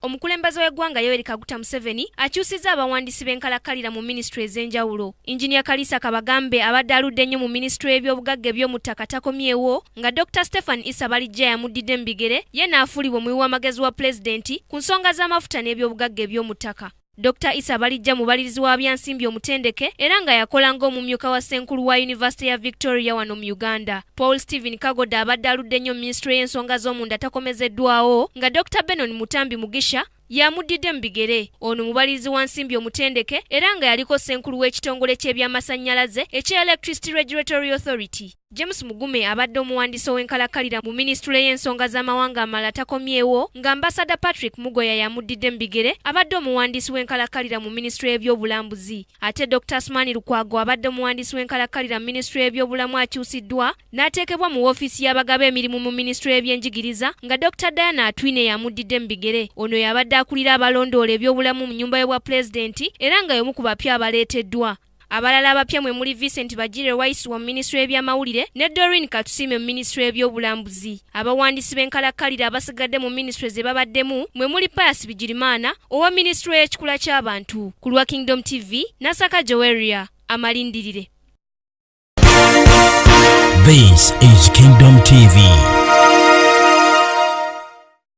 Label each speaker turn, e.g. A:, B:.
A: omukulembeze w'eggwanga Yoweri Kaguta Museveni akyusizza abawandiisi b'enkalakkalira mu minisitule ez'enjawulo. Engineer Kalisa Kabagambe abadde aludde nnyo mu minisitule y'ebyobugagga eby'omuttaka takomyewo nga Dr. Stephen Issa Balijja yamuddidde mu bigere ye n'afuulibwa omuwi w'amagezi wa pulezidenti ku nsonga z'amafuta n'ebyobugagga eby'omuttaka. Dr. Issa Balijja mubalirizi wa byansimbi omutendeke era nga yakola ng'omumyuka wa Ssenkulu wa University ya Victoria wano mu Uganda. Paul Stephen Kagoda abadde aludde nnyo mu minisitule y'ensonga z'omunda takomezeddwawo nga Dr. Benon Mutambi Mugisha yamuddidde mu bigere. Ono mubalirizi wa nsimbi omutendeke era nga yaliko Ssenkulu w'ekitongole ky'ebyamasannyalaze ekya Electricity Regulatory Authority. James Mugume abadde omuwandiisi w'enkalakkalira mu minisitule y'ensonga z'amawanga amalala takomyewo nga Ambassador Patrick Mugoya yamuddidde mu bigere abadde omuwandiisi w'enkalakkalira mu minisitule y'ebyobulambuzi. Ate Dr. Asmani Lukwago abadde omuwandiisi w'enkalakkalira mu minisitule y'ebyobulamu akyusiddwa n'ateekebwa mu woofiisi y'abagaba emirimu mu minisitule y'ebyenjigiriza nga Dr. Diana Atwine yamuddidde mu bigere. Ono yabadde akulira abalondoola ebyobulamu mu nnyumba y'obwa pulezidenti era nga y'omu ku bapya abaleeteddwa. Abalala abapya mwe muli Vincent Bagire Waisi wa minisitule y'ebyamawulire ne Doreen Katusime mu minisitule y'ebyobulambuzi. Abawandiisi b'enkalakkalira abasigadde mu minisitule ze babaddemu mwe muli Pius Bigirimana owa minisitule y'ekikula ky'abantu. Ku lwa Kingdom TV, Nasaka Joweria amalindirire.
B: This is Kingdom TV.